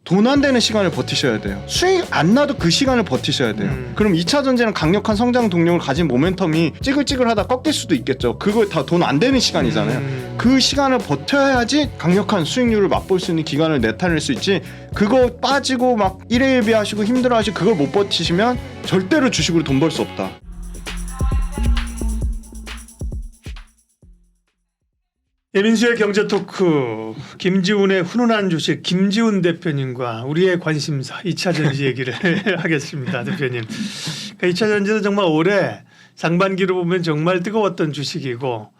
돈 안 되는 시간을 버티셔야 돼요. 수익 안 나도 그 시간을 버티셔야 돼요. 그럼 2차 전지는 강력한 성장 동력을 가진 모멘텀이 찌글찌글하다 꺾일 수도 있겠죠. 그거 다 돈 안 되는 시간이잖아요. 그 시간을 버텨야지 강력한 수익률을 맛볼 수 있는 기간을 나타낼 수 있지. 그거 빠지고 막 일회일비하시고 힘들어하시고 그걸 못 버티시면 절대로 주식으로 돈 벌 수 없다. 예민수의 경제 토크, 김지훈의 훈훈한 주식, 김지훈 대표님과 우리의 관심사 2차 전지 얘기를 하겠습니다. 대표님. 그러니까 2차 전지는 정말 올해 상반기로 보면 정말 뜨거웠던 주식이고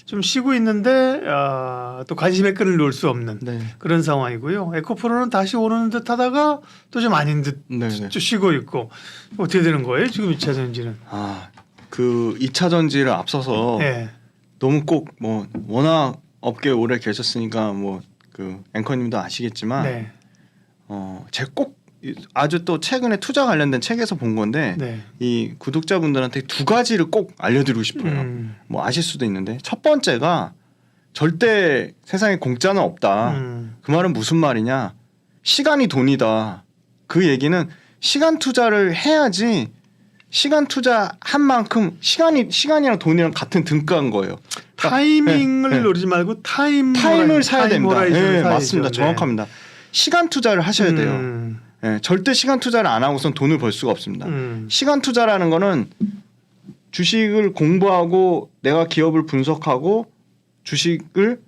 좀 쉬고 있는데 또 관심의 끈을 놓을 수 없는 그런 상황이고요. 에코프로는 다시 오르는 듯 하다가 또 좀 아닌 듯 좀 쉬고 있고 어떻게 되는 거예요? 지금 2차 전지는. 그 2차 전지를 앞서서 너무 꼭 뭐 워낙 업계에 오래 계셨으니까 뭐 그 앵커님도 아시겠지만 제가 꼭 아주 또 최근에 투자 관련된 책에서 본 건데 이 구독자분들한테 두 가지를 꼭 알려드리고 싶어요. 뭐 아실 수도 있는데 첫 번째가 절대 세상에 공짜는 없다. 그 말은 무슨 말이냐? 시간이 돈이다. 그 얘기는 시간 투자를 해야지. 시간 투자한 만큼 시간이랑 돈이랑 같은 등가인 거예요. 타이밍을 노리지 말고 타임을 사야 됩니다. 네, 맞습니다. 정확합니다. 시간 투자를 하셔야 돼요. 절대 시간 투자를 안 하고선 돈을 벌 수가 없습니다. 시간 투자라는 거는 주식을 공부하고 내가 기업을 분석하고 주식을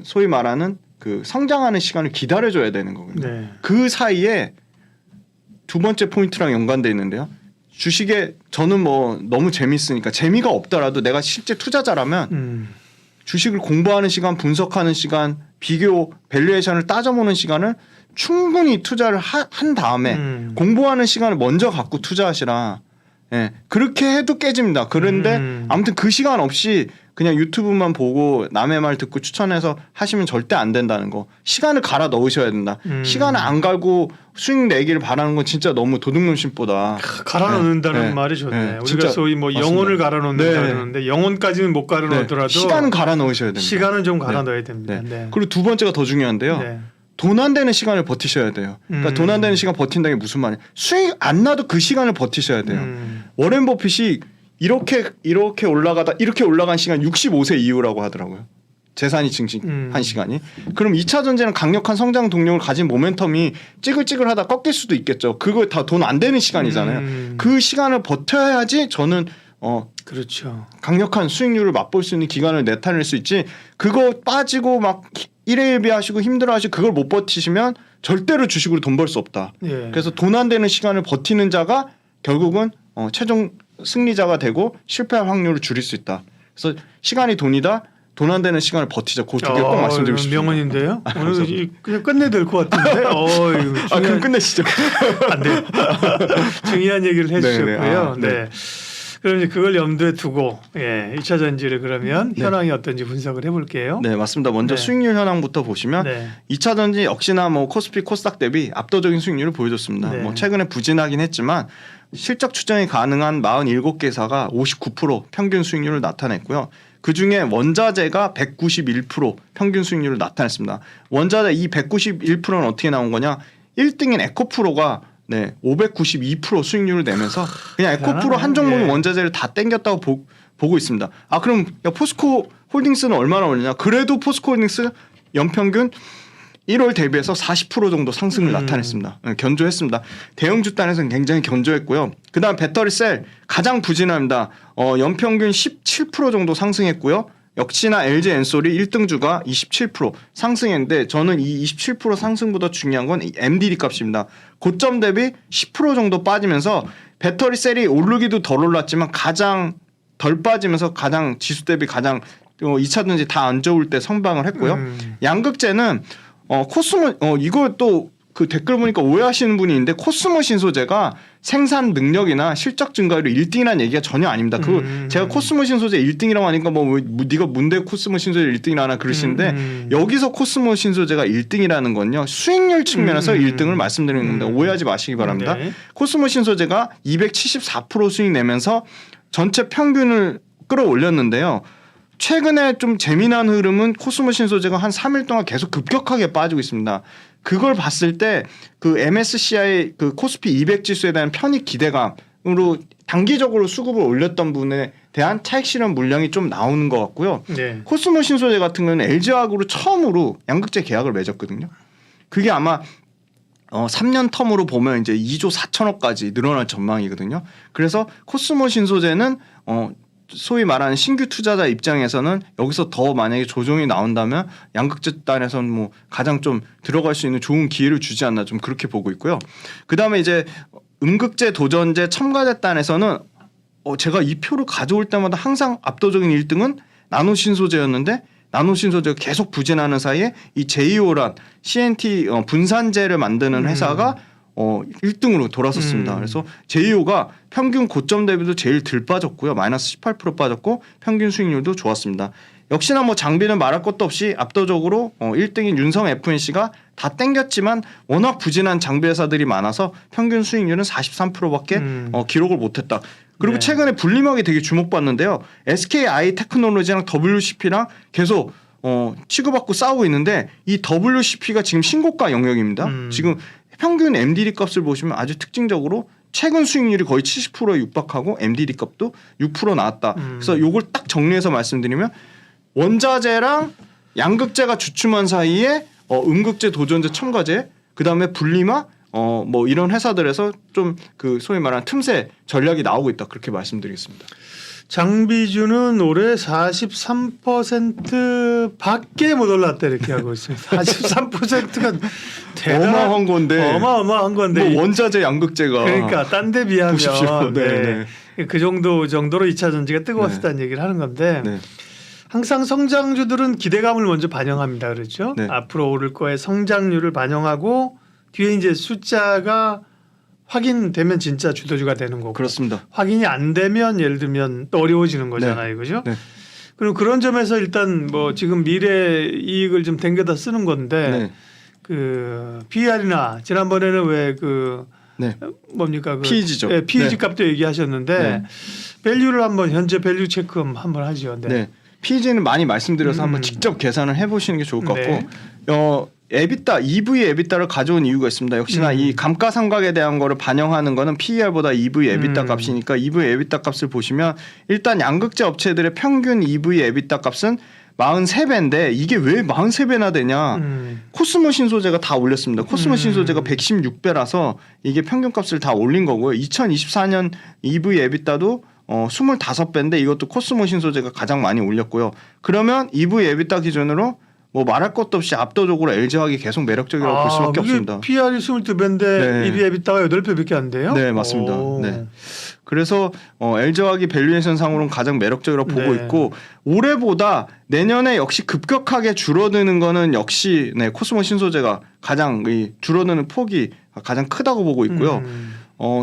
소위 말하는 그 성장하는 시간을 기다려줘야 되는 거거든요. 그 사이에 두 번째 포인트랑 연관돼 있는데요. 주식에 저는 뭐 너무 재밌으니까 재미가 없더라도 내가 실제 투자자라면 주식을 공부하는 시간, 분석하는 시간, 비교, 밸류에이션을 따져보는 시간을 충분히 투자를 한 다음에 공부하는 시간을 먼저 갖고 투자하시라. 그렇게 해도 깨집니다. 그런데 아무튼 그 시간 없이 그냥 유튜브만 보고 남의 말 듣고 추천해서 하시면 절대 안 된다는 거. 시간을 갈아 넣으셔야 된다. 시간을 안 갈고 수익 내기를 바라는 건 진짜 너무 도둑놈심보다. 갈아 넣는다는 말이 좋네. 우리가 소위 뭐 맞습니다. 영혼을 갈아 넣는다 그러는데 영혼까지는 못 갈아 넣더라도 시간은 갈아 넣으셔야 됩니다. 시간은 좀 갈아 넣어야 됩니다. 그리고 두 번째가 더 중요한데요. 돈 안 되는 시간을 버티셔야 돼요. 그러니까 돈 안 되는 시간 버틴다는 게 무슨 말이에요? 수익 안 나도 그 시간을 버티셔야 돼요. 워렌 버핏이 이렇게 올라가다 이렇게 올라간 시간 65세 이후라고 하더라고요. 재산이 증식한 시간이. 그럼 2차 전지는 강력한 성장 동력을 가진 모멘텀이 찌글찌글하다 꺾일 수도 있겠죠. 그거 다 돈 안 되는 시간이잖아요. 그 시간을 버텨야지 저는 그렇죠. 강력한 수익률을 맛볼 수 있는 기간을 나타낼 수 있지. 그거 빠지고 막 일회일비하시고 힘들어하시고 그걸 못 버티시면 절대로 주식으로 돈 벌 수 없다. 그래서 돈 안 되는 시간을 버티는 자가 결국은 최종 승리자가 되고 실패할 확률을 줄일 수 있다. 그래서 시간이 돈이다. 돈 안 되는 시간을 버티자. 그 두 개 꼭 말씀드리고 싶습니다. 명언인데요. 오늘 그냥 끝내야 될 것 같은데. 그럼 끝내시죠. 안 돼요. 중요한 얘기를 해주셨고요. 그럼 이제 그걸 염두에 두고 2차 전지를 그러면 현황이 어떤지 분석을 해볼게요. 네, 맞습니다. 먼저 수익률 현황부터 보시면 2차 전지 역시나 뭐 코스피, 코스닥 대비 압도적인 수익률을 보여줬습니다. 뭐 최근에 부진하긴 했지만 실적 추정이 가능한 47개사가 59% 평균 수익률을 나타냈고요. 그중에 원자재가 191% 평균 수익률을 나타냈습니다. 원자재 이 191%는 어떻게 나온 거냐? 1등인 에코프로가 592% 수익률을 내면서 그냥 에코프로 한 종목이 원자재를 다 땡겼다고 보고 있습니다. 그럼 포스코 홀딩스는 얼마나 올리냐? 그래도 포스코 홀딩스 연평균 1월 대비해서 40% 정도 상승을 나타냈습니다. 견조했습니다. 대형주 단에서는 굉장히 견조했고요. 그다음 배터리셀 가장 부진합니다. 연평균 17% 정도 상승했고요. 역시나 LG 엔솔이 1등주가 27% 상승했는데 저는 이 27% 상승보다 중요한 건 MDD 값입니다. 고점 대비 10% 정도 빠지면서 배터리셀이 오르기도 덜 올랐지만 가장 덜 빠지면서 가장 지수 대비 가장 2차 전지 다 안 좋을 때 선방을 했고요. 양극재는 코스모 이거 또 그 댓글 보니까 오해하시는 분이 있는데 코스모 신소재가 생산 능력이나 실적 증가율이 1등이라는 얘기가 전혀 아닙니다. 그 제가 코스모 신소재 1등이라고 하니까 뭐 네가 뭔데 코스모 신소재 1등이라 하나 그러시는데 여기서 코스모 신소재가 1등이라는 건요. 수익률 측면에서 1등을 말씀드리는 겁니다. 오해하지 마시기 바랍니다. 코스모 신소재가 274% 수익 내면서 전체 평균을 끌어올렸는데요. 최근에 좀 재미난 흐름은 코스모 신소재가 한 3일 동안 계속 급격하게 빠지고 있습니다. 그걸 봤을 때 그 MSCI 그 코스피 200 지수에 대한 편입 기대감으로 단기적으로 수급을 올렸던 분에 대한 차익 실현 물량이 좀 나오는 것 같고요. 네. 코스모 신소재 같은 경우는 LG화학으로 처음으로 양극재 계약을 맺었거든요. 그게 아마 3년 텀으로 보면 이제 2조 4천억까지 늘어날 전망이거든요. 그래서 코스모 신소재는 소위 말하는 신규 투자자 입장에서는 여기서 더 만약에 조정이 나온다면 양극재 단에서는 뭐 가장 좀 들어갈 수 있는 좋은 기회를 주지 않나 좀 그렇게 보고 있고요. 그다음에 이제 음극재 도전제 첨가제 단에서는 제가 이 표를 가져올 때마다 항상 압도적인 1등은 나노신소재였는데 나노신소재가 계속 부진하는 사이에 이 제이오란 CNT 분산재를 만드는 회사가 1등으로 돌아섰습니다. 그래서 제이오가 평균 고점 대비도 제일 덜 빠졌고요. 마이너스 18% 빠졌고 평균 수익률도 좋았습니다. 역시나 뭐 장비는 말할 것도 없이 압도적으로 1등인 윤성 FNC가 다 땡겼지만 워낙 부진한 장비 회사들이 많아서 평균 수익률은 43%밖에 기록을 못했다. 그리고 네. 최근에 분리막이 되게 주목받는데요. SKI 테크놀로지랑 WCP랑 계속 치고받고 싸우고 있는데 이 WCP가 지금 신고가 영역입니다. 지금 평균 MDD 값을 보시면 아주 특징적으로 최근 수익률이 거의 70%에 육박하고 MDD 값도 6% 나왔다. 그래서 요걸 딱 정리해서 말씀드리면 원자재랑 양극재가 주춤한 사이에 음극재, 도전재, 첨가재, 그다음에 분리막 뭐 이런 회사들에서 좀 그 소위 말하는 틈새 전략이 나오고 있다. 그렇게 말씀드리겠습니다. 장비주는 올해 43% 밖에 못 올랐다 이렇게 하고 있습니다. 43%가 어마어마한 건데. 어마어마한 건데. 뭐 원자재, 양극재가 그러니까 딴 데 비하면 보십시오. 네. 그 정도로 2차 전지가 뜨거웠다는 얘기를 하는 건데 네. 항상 성장주들은 기대감을 먼저 반영합니다. 그렇죠? 네. 앞으로 오를 거에 성장률을 반영하고 뒤에 이제 숫자가 확인되면 진짜 주도주가 되는 거고. 그렇습니다. 확인이 안 되면 예를 들면 또 어려워지는 거잖아요. 그죠? 네. 그럼 그런 점에서 일단 뭐 지금 미래 이익을 좀 댕겨다 쓰는 건데 네. 그 PER이나 지난번에는 왜 그 네. 뭡니까 그 PEG죠. 네, PEG 네. 값도 얘기하셨는데 네. 밸류를 한번 현재 밸류 체크 한번 하죠. 네. PEG는 많이 말씀드려서 한번 직접 계산을 해보시는 게 좋을 것 같고 네. EBITDA, EV EBITDA를 가져온 이유가 있습니다. 역시나 이 감가상각에 대한 거를 반영하는 거는 PER보다 EV EBITDA 값이니까 EV EBITDA 값을 보시면 일단 양극재 업체들의 평균 EV EBITDA 값은 43배인데 이게 왜 43배나 되냐. 코스모 신소재가 다 올렸습니다. 코스모 신소재가 116배라서 이게 평균값을 다 올린 거고요. 2024년 EV EBITDA도 25배인데 이것도 코스모 신소재가 가장 많이 올렸고요. 그러면 EV EBITDA 기준으로 뭐 말할 것도 없이 압도적으로 LG화학이 계속 매력적이라고 볼 수밖에 없습니다. PR이 22배인데 네. EV EBITDA가 8배밖에 안 돼요? 네, 맞습니다. 네. 그래서 LG화학이 밸류에이션 상으로는 가장 매력적이라고 보고 네. 있고 올해보다 내년에 역시 급격하게 줄어드는 거는 역시 코스모 신소재가 가장 이 줄어드는 폭이 가장 크다고 보고 있고요.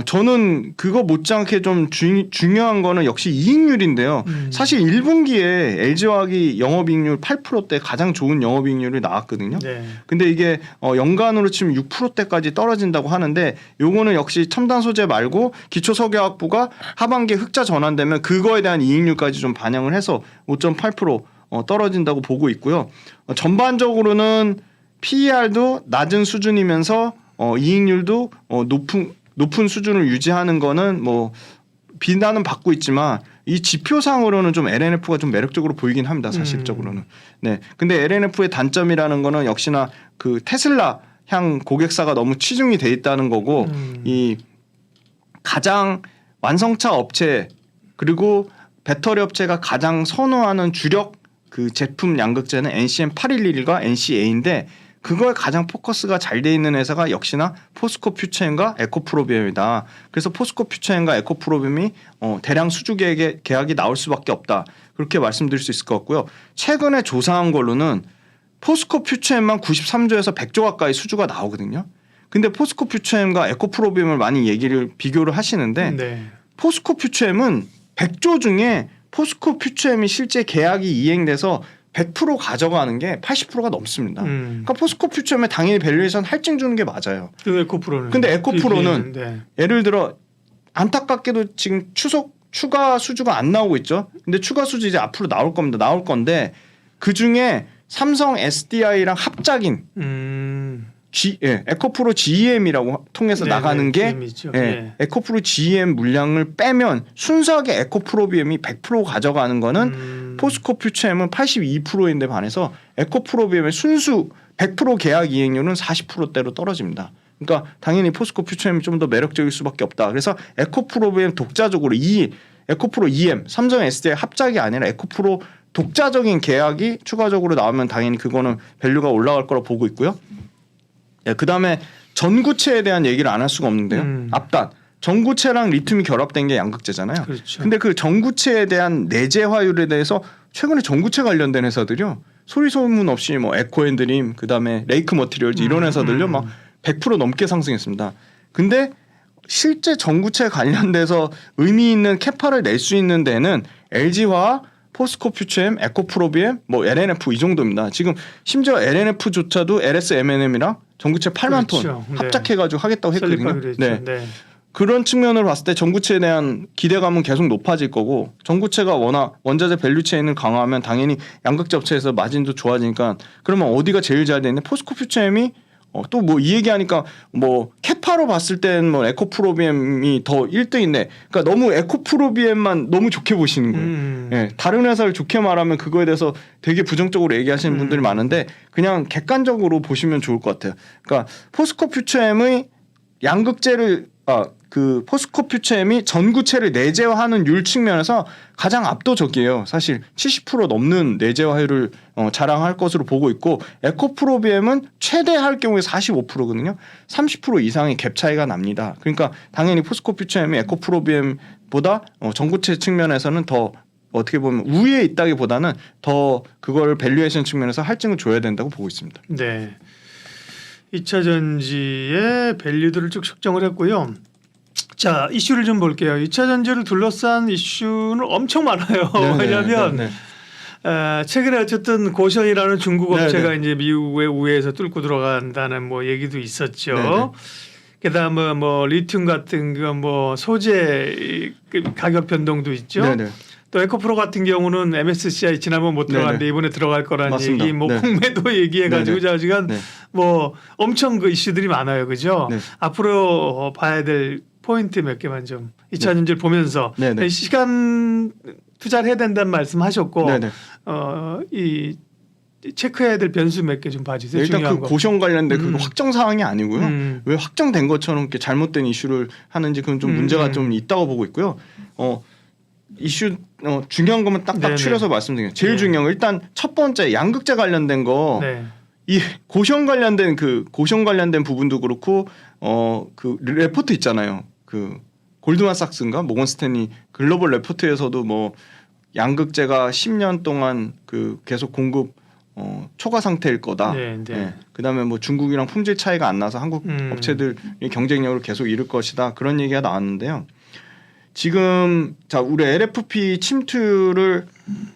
저는 그거 못지않게 좀 중요한 거는 역시 이익률인데요. 사실 1분기에 LG화학이 영업이익률 8%대 가장 좋은 영업이익률이 나왔거든요. 네. 근데 이게 연간으로 치면 6%대까지 떨어진다고 하는데 요거는 역시 첨단 소재 말고 기초석유화학부가 하반기에 흑자 전환되면 그거에 대한 이익률까지 좀 반영을 해서 5.8% 떨어진다고 보고 있고요. 전반적으로는 PER도 낮은 수준이면서 이익률도 높은 수준을 유지하는 거는 뭐 비난은 받고 있지만 이 지표상으로는 좀 LNF가 좀 매력적으로 보이긴 합니다. 사실적으로는. 네. 근데 LNF의 단점이라는 거는 역시나 그 테슬라 향 고객사가 너무 치중이 돼 있다는 거고 이 가장 완성차 업체 그리고 배터리 업체가 가장 선호하는 주력 그 제품 양극재는 NCM811과 NCA인데 그거에 가장 포커스가 잘 돼 있는 회사가 역시나 포스코 퓨처엠과 에코프로비움이다. 그래서 포스코 퓨처엠과 에코프로비움이 대량 수주 계약이 나올 수밖에 없다. 그렇게 말씀드릴 수 있을 것 같고요. 최근에 조사한 걸로는 포스코 퓨처엠만 93조에서 100조 가까이 수주가 나오거든요. 근데 포스코 퓨처엠과 에코프로비움을 많이 비교를 하시는데 네. 포스코 퓨처엠은 100조 중에 포스코 퓨처엠이 실제 계약이 이행돼서 100% 가져가는 게 80%가 넘습니다. 그러니까 포스코 퓨처엠에 당연히 밸류에이션 할증 주는 게 맞아요. 그 에코프로는. 근데 에코프로는 네. 예를 들어 안타깝게도 지금 추가 수주가 안 나오고 있죠. 근데 추가 수주 이제 앞으로 나올 겁니다. 나올 건데 그 중에 삼성 SDI랑 합작인 에코프로 GEM이라고 통해서 네네, 나가는 게 GEM이죠. 예. 에코프로 GEM 물량을 빼면 순수하게 에코프로비엠이 100% 가져가는 거는 포스코 퓨처엠은 82%인데 반해서 에코프로비엠의 순수 100% 계약 이행률은 40%대로 떨어집니다. 그러니까 당연히 포스코 퓨처엠이 좀 더 매력적일 수밖에 없다. 그래서 에코프로비엠 독자적으로 이 에코프로 EM, 삼성 SDI 합작이 아니라 에코프로 독자적인 계약이 추가적으로 나오면 당연히 그거는 밸류가 올라갈 거라 보고 있고요. 그다음에 전구체에 대한 얘기를 안 할 수가 없는데요. 앞단 전구체랑 리튬이 결합된 게 양극재잖아요. 그렇죠. 근데 그 전구체에 대한 내재화율에 대해서 최근에 전구체 관련된 회사들이요. 소리 소문 없이 뭐 에코앤드림 그다음에 레이크 머티리얼즈 이런 회사들요 막 100% 넘게 상승했습니다. 근데 실제 전구체 관련돼서 의미 있는 캐파를 낼 수 있는 데는 LG화학, 포스코 퓨처엠, 에코프로비엠, 뭐 LNF 이 정도입니다. 지금 심지어 LNF조차도 LS M&M이랑 전구체 8만 그렇죠. 톤 합작해가지고 하겠다고 했거든요. 네. 그런 측면으로 봤을 때 전구체에 대한 기대감은 계속 높아질 거고 전구체가 워낙 원자재 밸류체인을 강화하면 당연히 양극재 업체에서 마진도 좋아지니까 그러면 어디가 제일 잘 되는데 포스코 퓨처엠이 또 뭐 이 얘기하니까 뭐 캐파로 봤을 땐 뭐 에코프로비엠이 더 1등인데 그러니까 너무 에코프로비엠만 너무 좋게 보시는 거예요. 예, 다른 회사를 좋게 말하면 그거에 대해서 되게 부정적으로 얘기하시는 분들이 많은데 그냥 객관적으로 보시면 좋을 것 같아요. 그러니까 포스코 퓨처엠의 양극재를 그 포스코 퓨처엠이 전구체를 내재화하는 율 측면에서 가장 압도적이에요. 사실 70% 넘는 내재화율을 자랑할 것으로 보고 있고 에코프로비엠은 최대 할 경우에 45%거든요. 30% 이상의 갭 차이가 납니다. 그러니까 당연히 포스코 퓨처엠이 에코프로비엠보다 전구체 측면에서는 더 어떻게 보면 우위에 있다기보다는 더 그걸 밸류에이션 측면에서 할증을 줘야 된다고 보고 있습니다. 네. 2차 전지의 밸류들을 쭉 측정을 했고요. 자, 이슈를 좀 볼게요. 2차 전지를 둘러싼 이슈는 엄청 많아요. 왜냐하면 최근에 어쨌든 고션이라는 중국 업체가 이제 미국의 우회에서 뚫고 들어간다는 뭐 얘기도 있었죠. 그다음에 뭐 리튬 같은 그 뭐 소재 가격 변동도 있죠. 또 에코프로 같은 경우는 MSCI 지난번 못 들어갔는데 이번에 들어갈 거라는 맞습니다. 얘기, 뭐 홍매도 얘기해가지고 자지간 뭐 엄청 그 이슈들이 많아요, 그죠? 앞으로 봐야 될 포인트 몇 개만 좀 2차 전지를 보면서 시간 투자를 해야 된다는 말씀하셨고 이 체크해야 될 변수 몇 개 좀 봐주세요. 일단 중요한 그 고시원 관련된 그거 음. 확정 사항이 아니고요. 왜 확정된 것처럼 이렇게 잘못된 이슈를 하는지 그건 좀 문제가 좀 있다고 보고 있고요. 이슈 중요한 것만 딱딱 네네. 추려서 말씀드릴게요. 제일 중요한 거 일단 첫 번째 양극재 관련된 거. 이 고시원 관련된 그 고시원 관련된 부분도 그렇고 그 레포트 있잖아요. 그 골드만삭스인가 모건스탠리 글로벌 레포트에서도 뭐 양극재가 10년 동안 그 계속 공급 초과 상태일 거다. 그다음에 뭐 중국이랑 품질 차이가 안 나서 한국 업체들이 경쟁력을 계속 잃을 것이다. 그런 얘기가 나왔는데요. 지금 자 우리 LFP 침투를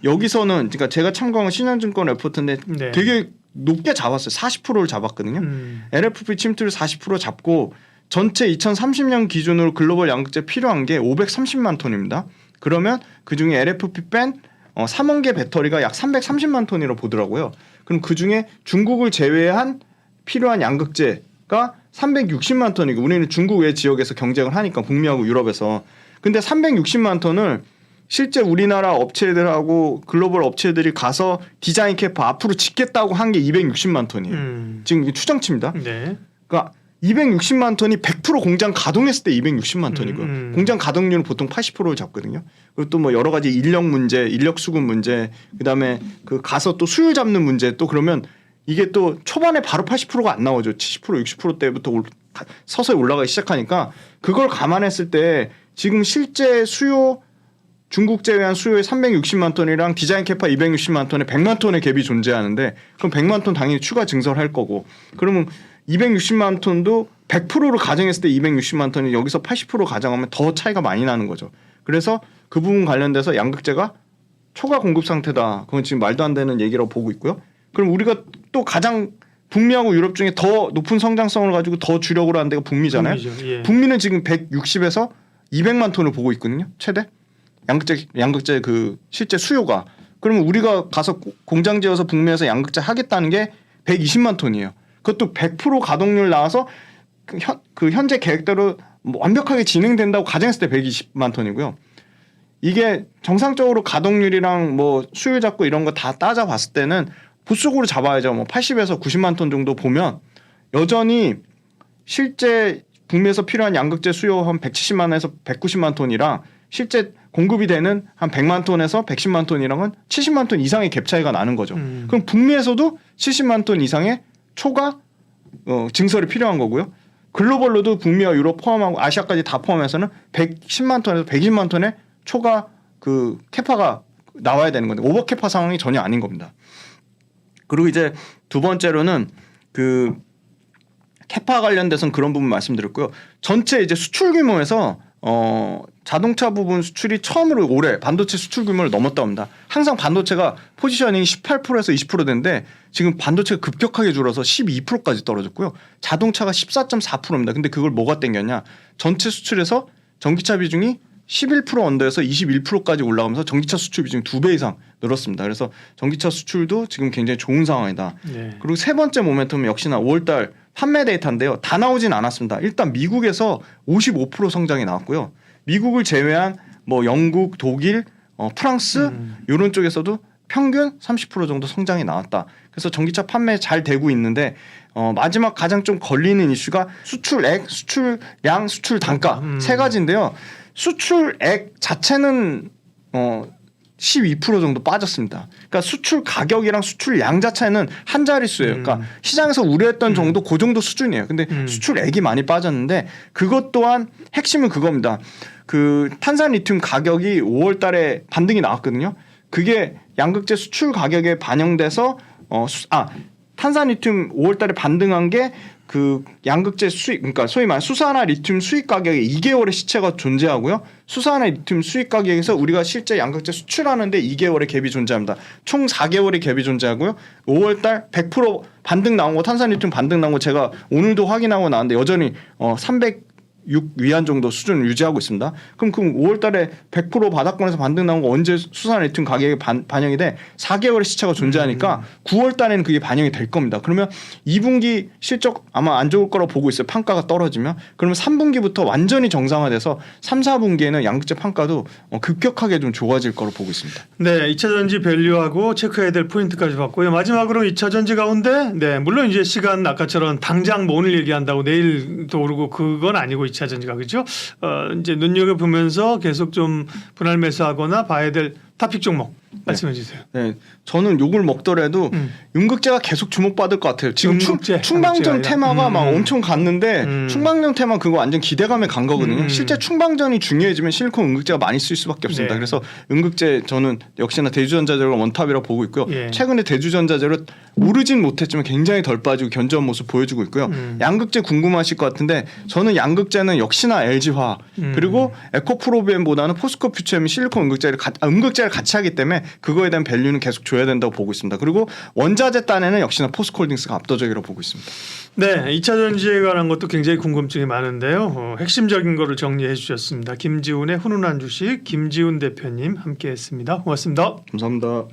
여기서는 그러니까 제가 참고한 신한증권 레포트인데 되게 높게 잡았어요. 40%를 잡았거든요. LFP 침투를 40% 잡고 전체 2030년 기준으로 글로벌 양극재 필요한 게 530만 톤입니다. 그러면 그중에 LFP 뺀 3원계 배터리가 약 330만 톤이라고 보더라고요. 그럼 그중에 중국을 제외한 필요한 양극재가 360만 톤이고 우리는 중국 외 지역에서 경쟁을 하니까 북미하고 유럽에서 근데 360만 ton을 실제 우리나라 업체들하고 글로벌 업체들이 가서 디자인 캐파 앞으로 짓겠다고 한 게 260만 ton이에요. 지금 이게 추정치입니다. 그러니까 260만 ton이 100% 공장 가동했을 때 260만 ton이고요. 공장 가동률은 보통 80%를 잡거든요. 그리고 또 뭐 여러 가지 인력 문제, 인력 수급 문제, 그다음에 그 가서 또 수율 잡는 문제 또 그러면 이게 또 초반에 바로 80%가 안 나오죠. 70% 60%대부터 서서히 올라가기 시작하니까 그걸 감안했을 때 지금 실제 수요 중국 제외한 수요의 360만 톤이랑 디자인 캐파 260만 톤에 100만 톤의 갭이 존재하는데 그럼 100만 톤 당연히 추가 증설을 할 거고 그러면 260만 톤도 100%를 가정했을 때 260만 톤이 여기서 80% 가정하면 더 차이가 많이 나는 거죠. 그래서 그 부분 관련돼서 양극재가 초과 공급 상태다. 그건 지금 말도 안 되는 얘기라고 보고 있고요. 그럼 우리가 또 가장 북미하고 유럽 중에 더 높은 성장성을 가지고 더 주력으로 하는 데가 북미잖아요. 북미는 지금 160에서 200만 톤을 보고 있거든요. 최대 양극재 그 실제 수요가. 그러면 우리가 가서 공장 지어서 북미에서 양극재 하겠다는 게 120만 톤이에요. 그것도 100% 가동률 나와서 그 현재 계획대로 뭐 완벽하게 진행된다고 가정했을 때 120만 톤이고요. 이게 정상적으로 가동률이랑 뭐 수율 잡고 이런 거 다 따져봤을 때는 보수적으로 잡아야죠. 뭐 80에서 90만 톤 정도 보면 여전히 실제 북미에서 필요한 양극재 수요 한 170만에서 190만 톤이랑 실제 공급이 되는 한 100만 톤에서 110만 톤이랑은 70만 톤 이상의 갭 차이가 나는 거죠. 그럼 북미에서도 70만 톤 이상의 초과 증설이 필요한 거고요. 글로벌로도 북미와 유럽 포함하고 아시아까지 다 포함해서는 110만 톤에서 120만 톤의 초과 그 캐파가 나와야 되는 건데 오버 캐파 상황이 전혀 아닌 겁니다. 그리고 이제 두 번째로는 그 캐파 관련돼서는 그런 부분 말씀드렸고요. 전체 이제 수출 규모에서 자동차 부분 수출이 처음으로 올해 반도체 수출 규모를 넘었다 합니다. 항상 반도체가 포지셔닝이 18%에서 20% 되는데 지금 반도체가 급격하게 줄어서 12%까지 떨어졌고요. 자동차가 14.4%입니다. 근데 그걸 뭐가 땡겼냐? 전체 수출에서 전기차 비중이 11% 언더에서 21%까지 올라가면서 전기차 수출 비중이 2배 이상 늘었습니다. 그래서 전기차 수출도 지금 굉장히 좋은 상황이다. 네. 그리고 세 번째 모멘텀은 역시나 5월달 판매 데이터인데요. 다 나오진 않았습니다. 일단 미국에서 55% 성장이 나왔고요. 미국을 제외한 뭐 영국, 독일, 프랑스 이런 쪽에서도 평균 30% 정도 성장이 나왔다. 그래서 전기차 판매 잘 되고 있는데 마지막 가장 좀 걸리는 이슈가 수출액, 수출량, 수출 단가 세 가지인데요. 수출액 자체는 12% 정도 빠졌습니다. 그러니까 수출 가격이랑 수출량 자체는 한 자릿수예요. 그러니까 시장에서 우려했던 정도 그 정도 수준이에요. 근데 수출액이 많이 빠졌는데 그것 또한 핵심은 그겁니다. 그 탄산 리튬 가격이 5월 달에 반등이 나왔거든요. 그게 양극재 수출 가격에 반영돼서 탄산 리튬 5월 달에 반등한 게 그 양극재 수익, 그러니까 소위 말해 수산화 리튬 수익 가격에 2개월의 시체가 존재하고요. 수산화 리튬 수익 가격에서 우리가 실제 양극재 수출하는데 2개월의 갭이 존재합니다. 총 4개월의 갭이 존재하고요. 5월 달 100% 반등 나온 거, 탄산 리튬 반등 나온 거 제가 오늘도 확인하고 나왔는데 여전히 306 위안 정도 수준을 유지하고 있습니다. 그럼 5월 달에 100% 바닥권에서 반등 나온 거 언제 수산화 리튬 가격에 반영이 돼? 4개월의 시차가 존재하니까 9월 달에는 그게 반영이 될 겁니다. 그러면 2분기 실적 아마 안 좋을 거라고 보고 있어요. 판가가 떨어지면. 그러면 3분기부터 완전히 정상화돼서 3, 4분기에는 양극재 판가도 급격하게 좀 좋아질 거로 보고 있습니다. 네, 2차 전지 밸류하고 체크해야 될 포인트까지 봤고요. 마지막으로 2차 전지 가운데 물론 이제 시간 아까처럼 당장 뭐 오늘 얘기한다고 내일도 오르고 그건 아니고 2차 전지가 그렇죠. 이제 눈여겨 보면서 계속 좀 분할 매수하거나 봐야 될 타픽 종목 말씀해 주세요. 네, 저는 욕을 먹더라도 음극재가 계속 주목받을 것 같아요. 지금 충방전 테마가 막 엄청 갔는데 충방전 테마 그거 완전 기대감에 간 거거든요. 실제 충방전이 중요해지면 실리콘 음극재가 많이 쓸 수밖에 없습니다. 네. 그래서 음극재 저는 역시나 대주전자재료가 원탑이라고 보고 있고요. 예. 최근에 대주전자재료 오르진 못했지만 굉장히 덜 빠지고 견조한 모습 보여주고 있고요. 양극재 궁금하실 것 같은데 저는 양극재는 역시나 LG화학 그리고 에코프로비엠보다는 포스코 퓨처엠이 실리콘 음극재를 같이 하기 때문에 그거에 대한 밸류는 계속 줘야 된다고 보고 있습니다. 그리고 원자재 딴에는 역시나 포스코홀딩스가 압도적이라고 보고 있습니다. 네, 2차 전지에 관한 것도 굉장히 궁금증이 많은데요. 핵심적인 거를 정리해 주셨습니다. 김지훈의 훈훈한 주식 김지훈 대표님 함께했습니다. 고맙습니다. 감사합니다.